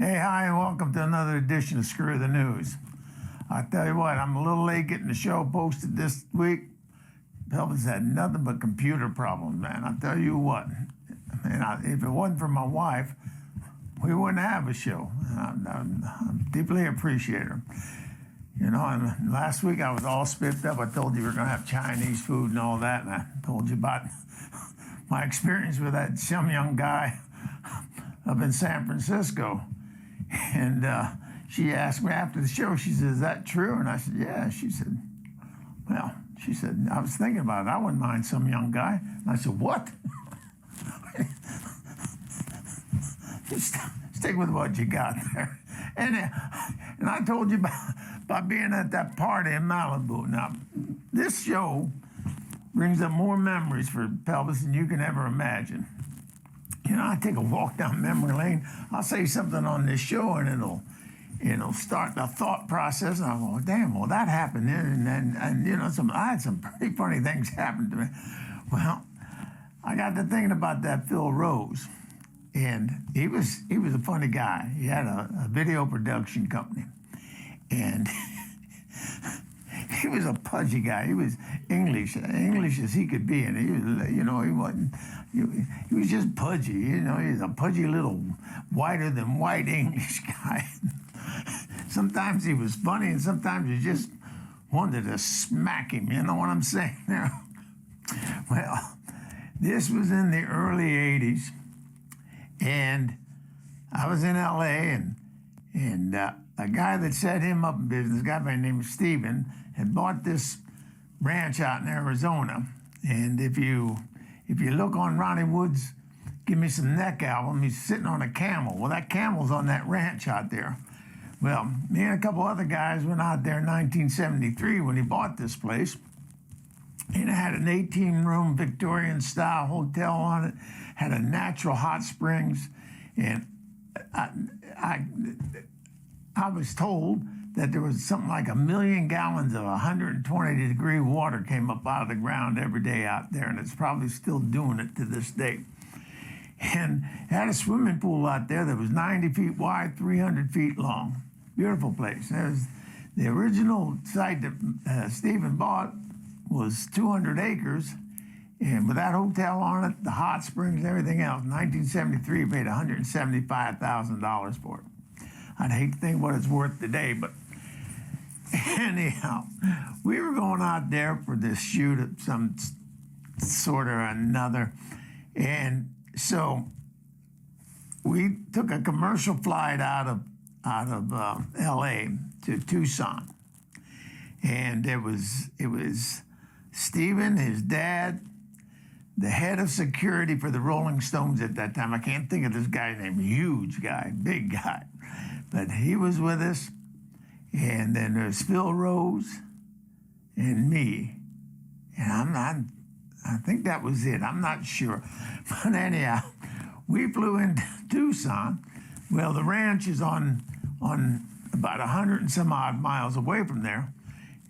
Hey, hi, and welcome to another edition of Screw the News. I tell you what, I'm a little late getting the show posted this week. Pelvis had nothing but computer problems, man. I tell you what, man, if it wasn't for my wife, we wouldn't have a show. I deeply appreciate her. You know, and last week I was all spiffed up. I told you we were going to have Chinese food and all that, and I told you about my experience with that some young guy up in San Francisco. And she asked me after the show, she said, "Is that true?" And I said, "Yeah." She said, "Well," she said, "I was thinking about it. I wouldn't mind some young guy." And I said, "What?" Stick with what you got there. And I told you about being at that party in Malibu. Now, this show brings up more memories for Pelvis than you can ever imagine. You know, I take a walk down memory lane. I'll say something on this show, and it'll start the thought process. And I go, "Damn, well, that happened then." And you know, I had some pretty funny things happen to me. Well, I got to thinking about that Phil Rose, and he was a funny guy. He had a video production company, and he was a pudgy guy. He was English as he could be, and he was, you know, he wasn't. He was just pudgy, you know. He's a pudgy little whiter than white English guy. Sometimes he was funny, and sometimes you just wanted to smack him. You know what I'm saying there? Well, this was in the early '80s, and I was in L.A. and a guy that set him up in business, a guy by the name of Steven, had bought this ranch out in Arizona. And if you look on Ronnie Wood's Give Me Some Neck album, he's sitting on a camel. Well, that camel's on that ranch out there. Well, me and a couple other guys went out there in 1973 when he bought this place. And it had an 18-room Victorian-style hotel on it, had a natural hot springs, and I was told that there was something like 1 million gallons of 120-degree water came up out of the ground every day out there, and it's probably still doing it to this day. And it had a swimming pool out there that was 90 feet wide, 300 feet long. Beautiful place. There's the original site that Stephen bought was 200 acres, and with that hotel on it, the hot springs, everything else, 1973 paid $175,000 for it. I'd hate to think what it's worth today, but anyhow, we were going out there for this shoot of some sort or another, and so we took a commercial flight out of L.A. to Tucson, and it was Stephen, his dad, the head of security for the Rolling Stones at that time. I can't think of this guy's name. Huge guy, big guy. But he was with us. And then there's Phil Rose and me. And I think that was it. I'm not sure. But anyhow, we flew into Tucson. Well, the ranch is on about 100 and some odd miles away from there,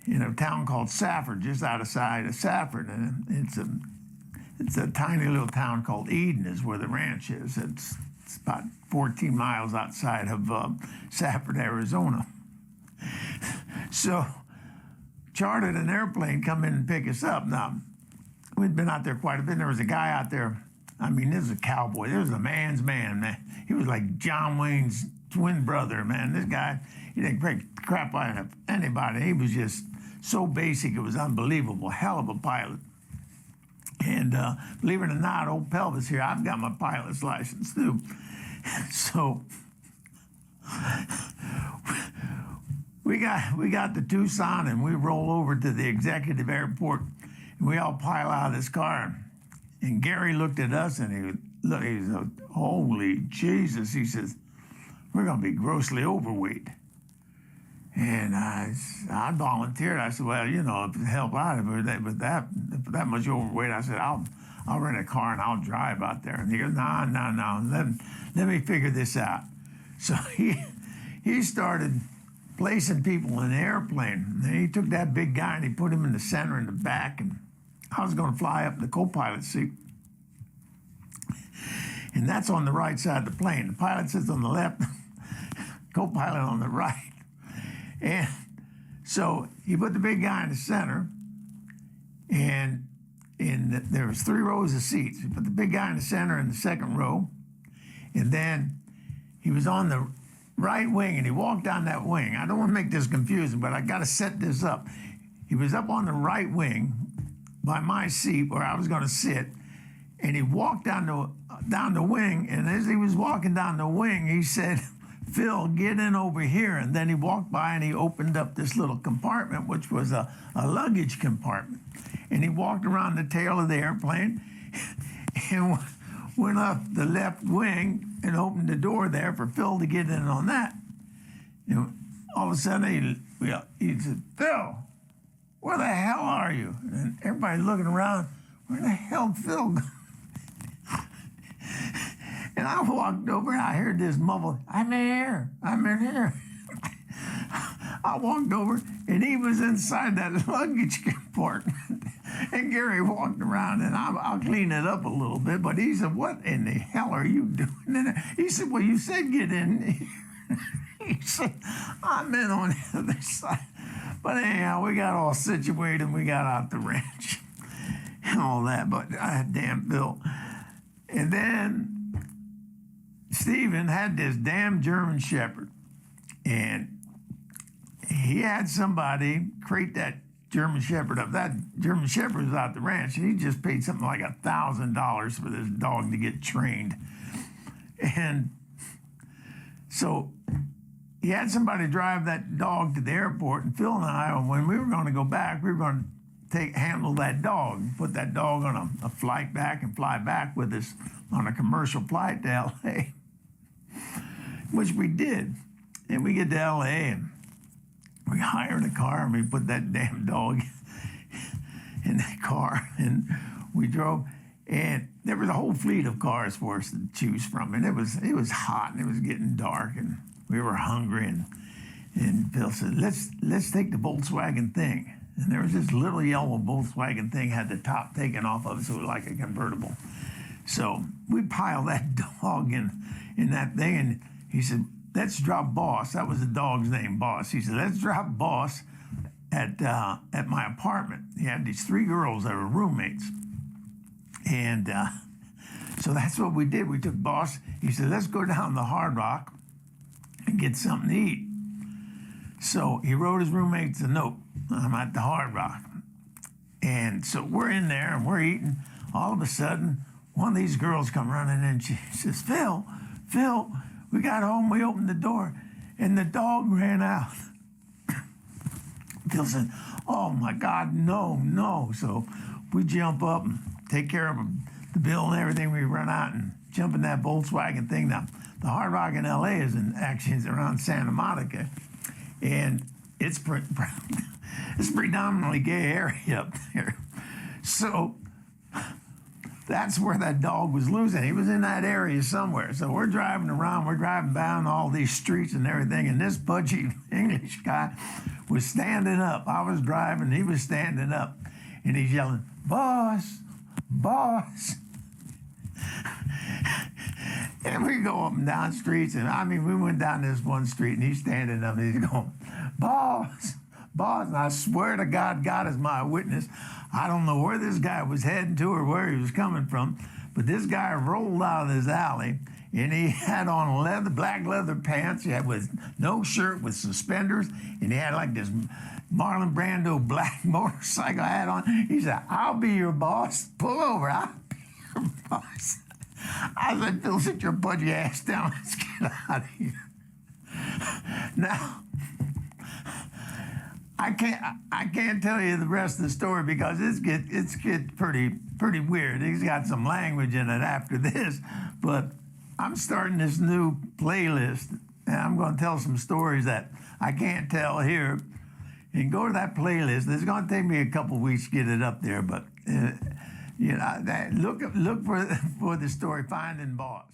in a town called Safford, just outside of Safford. And it's a tiny little town called Eden is where the ranch is. It's about 14 miles outside of Safford, Arizona. So chartered an airplane, come in and pick us up. Now, we'd been out there quite a bit. There was a guy out there. I mean, this is a cowboy. This was a man's man, man. He was like John Wayne's twin brother, man. This guy, he didn't break crap out of anybody. He was just so basic, it was unbelievable. Hell of a pilot. And believe it or not, old Pelvis here, I've got my pilot's license too. So we got to Tucson, and we roll over to the executive airport, and we all pile out of this car. And Gary looked at us, and he said, "Holy Jesus," he says, "we're going to be grossly overweight." And I volunteered. I said, "Well, you know, to help out with that much overweight," I said, I'll rent a car and I'll drive out there." And he goes, No, let me figure this out. So he started placing people in the airplane. And he took that big guy and he put him in the center in the back, and I was going to fly up in the co-pilot seat. And that's on the right side of the plane. The pilot sits on the left. co-pilot on the right. And so he put the big guy in the center, and there was 3 rows of seats. He put the big guy in the center in the second row, and then he was on the right wing, and he walked down that wing. I don't want to make this confusing, but I got to set this up. He was up on the right wing by my seat where I was going to sit, and he walked down the wing, and as he was walking down the wing, he said, "Phil, get in over here." And then he walked by and he opened up this little compartment, which was a luggage compartment. And he walked around the tail of the airplane and went up the left wing and opened the door there for Phil to get in on that. And all of a sudden, he said, "Phil, where the hell are you?" And everybody's looking around, where the hell Phil go? And I walked over and I heard this mumble, "I'm in here, I'm in here." I walked over and he was inside that luggage compartment. And Gary walked around, and I'll clean it up a little bit, but he said, "What in the hell are you doing in there?" He said, "Well, you said get in." He said, "I'm in on the other side." But anyhow, we got all situated and we got out the ranch and all that, but damn Phil. And then Stephen had this damn German Shepherd, and he had somebody crate that German Shepherd up. That German Shepherd was out the ranch, and he just paid something like $1,000 for this dog to get trained. And so he had somebody drive that dog to the airport, and Phil and I, when we were going to go back, we were going to handle that dog, put that dog on a flight back and fly back with us on a commercial flight to L.A., which we did. And we get to L.A., and we hired a car, and we put that damn dog in that car, and we drove. And there was a whole fleet of cars for us to choose from, and it was hot, and it was getting dark, and we were hungry. And Phil said, "Let's take the Volkswagen thing." And there was this little yellow Volkswagen thing, had the top taken off of it, so it was like a convertible. So we piled that dog in that thing, and he said, "Let's drop Boss." That was the dog's name, Boss. He said, "Let's drop Boss at my apartment." He had these 3 girls that were roommates. And so that's what we did. We took Boss. He said, "Let's go down the Hard Rock and get something to eat." So he wrote his roommates a note. "I'm at the Hard Rock." And so we're in there and we're eating. All of a sudden, one of these girls come running in. She says, Phil, we got home, we opened the door, and the dog ran out." Phil said, "Oh my God, no." So we jump up and take care of the bill and everything. We run out and jump in that Volkswagen thing. Now, the Hard Rock in L.A. is around Santa Monica, and it's a predominantly gay area up there. So that's where that dog was losing. He was in that area somewhere. So we're driving around, we're driving down all these streets and everything, and this pudgy English guy was standing up. I was driving, he was standing up, and he's yelling, "Boss, boss." And we go up and down streets, and I mean, we went down this one street, and he's standing up, and he's going, "Boss, boss." And I swear to God, God is my witness, I don't know where this guy was heading to or where he was coming from, but this guy rolled out of this alley, and he had on black leather pants. He had with no shirt, with suspenders, and he had like this Marlon Brando black motorcycle hat on. He said, "I'll be your boss. Pull over. I'll be your boss." I said, "Phil, sit your pudgy ass down. Let's get out of here." Now, I can't tell you the rest of the story because it's get pretty weird. He's got some language in it after this, but I'm starting this new playlist, and I'm going to tell some stories that I can't tell here. And go to that playlist. It's going to take me a couple weeks to get it up there, but look for the story Finding Boss.